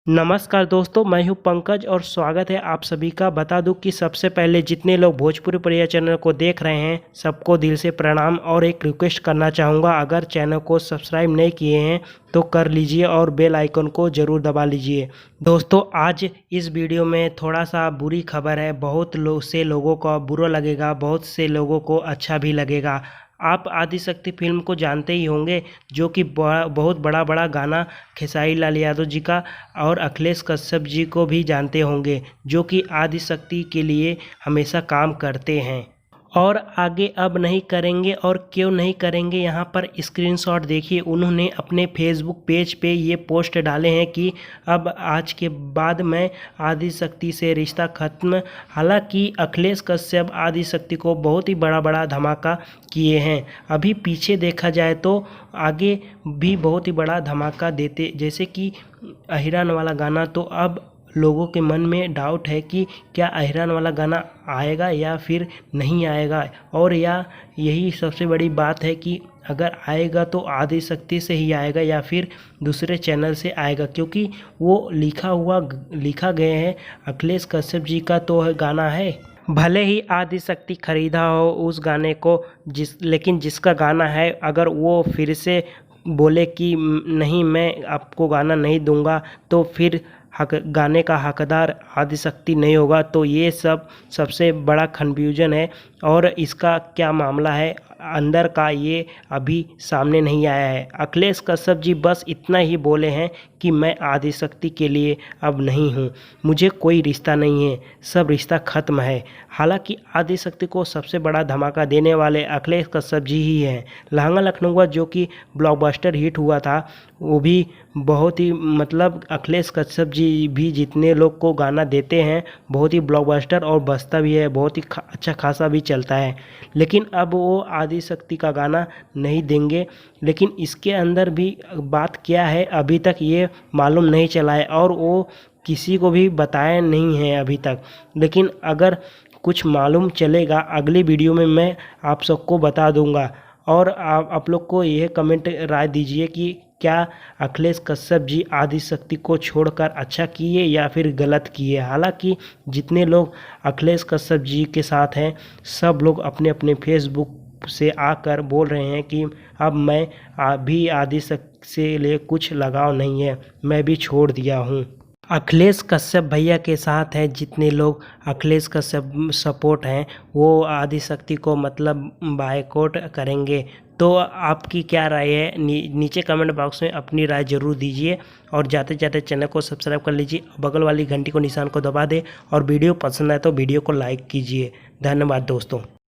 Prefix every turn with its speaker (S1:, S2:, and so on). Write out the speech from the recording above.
S1: नमस्कार दोस्तों, मैं हूं पंकज और स्वागत है आप सभी का। बता दूं कि सबसे पहले जितने लोग भोजपुरी परिया चैनल को देख रहे हैं सबको दिल से प्रणाम और एक रिक्वेस्ट करना चाहूँगा, अगर चैनल को सब्सक्राइब नहीं किए हैं तो कर लीजिए और बेल आइकन को ज़रूर दबा लीजिए। दोस्तों, आज इस वीडियो में थोड़ा सा बुरी खबर है। बहुत लोगों को बुरा लगेगा, बहुत से लोगों को अच्छा भी लगेगा। आप आदिशक्ति फिल्म को जानते ही होंगे, जो कि बहुत बड़ा गाना खेसारी लाल यादव जी का, और अखिलेश कश्यप जी को भी जानते होंगे, जो कि आदिशक्ति के लिए हमेशा काम करते हैं और आगे अब नहीं करेंगे। और क्यों नहीं करेंगे, यहाँ पर स्क्रीनशॉट देखिए। उन्होंने अपने फेसबुक पेज पे ये पोस्ट डाले हैं कि अब आज के बाद मैं आदिशक्ति से रिश्ता ख़त्म। हालांकि अखिलेश कश्यप आदिशक्ति को बहुत ही बड़ा धमाका किए हैं। अभी पीछे देखा जाए तो आगे भी बहुत ही बड़ा धमाका देते, जैसे कि अहिरान वाला गाना। तो अब लोगों के मन में डाउट है कि क्या अहिरान वाला गाना आएगा या फिर नहीं आएगा, और या यही सबसे बड़ी बात है कि अगर आएगा तो आदिशक्ति से ही आएगा या फिर दूसरे चैनल से आएगा, क्योंकि वो लिखा गया है अखिलेश कश्यप जी का तो गाना है। भले ही आदिशक्ति खरीदा हो उस गाने को, लेकिन जिसका गाना है अगर वो फिर से बोले कि नहीं मैं आपको गाना नहीं दूंगा, तो फिर गाने का हकदार आदिशक्ति नहीं होगा। तो ये सबसे बड़ा कन्फ्यूजन है, और इसका क्या मामला है अंदर का ये अभी सामने नहीं आया है। अखिलेश कश्यप जी बस इतना ही बोले हैं कि मैं आदिशक्ति के लिए अब नहीं हूँ, मुझे कोई रिश्ता नहीं है, सब रिश्ता ख़त्म है। हालांकि आदिशक्ति को सबसे बड़ा धमाका देने वाले अखिलेश कश्यप जी ही हैं। लहंगा लखनऊ जो कि ब्लॉकबस्टर हिट हुआ था, वो भी बहुत ही अखिलेश कश्यप जी भी जितने लोग को गाना देते हैं बहुत ही ब्लॉकबस्टर और बजता भी है, बहुत ही अच्छा खासा भी चलता है। लेकिन अब वो आदिशक्ति का गाना नहीं देंगे। लेकिन इसके अंदर भी बात क्या है अभी तक ये मालूम नहीं चला है, और वो किसी को भी बताया नहीं है अभी तक। लेकिन अगर कुछ मालूम चलेगा अगली वीडियो में मैं आप सबको बता दूंगा। और आप लोग को यह कमेंट राय दीजिए कि क्या अखिलेश कश्यप जी आदिशक्ति को छोड़कर अच्छा किए या फिर गलत किए। हालांकि जितने लोग अखिलेश कश्यप जी के साथ हैं सब लोग अपने अपने फेसबुक से आकर बोल रहे हैं कि अब मैं भी आदिशक्ति से ले कुछ लगाव नहीं है, मैं भी छोड़ दिया हूँ। अखिलेश कश्यप भैया के साथ हैं जितने लोग अखिलेश कश्यप सपोर्ट हैं, वो आदिशक्ति को बायकॉट करेंगे। तो आपकी क्या राय है, नीचे कमेंट बॉक्स में अपनी राय ज़रूर दीजिए। और जाते जाते चैनल को सब्सक्राइब कर लीजिए, बगल वाली घंटी को निशान को दबा दें, और वीडियो पसंद आए तो वीडियो को लाइक कीजिए। धन्यवाद दोस्तों।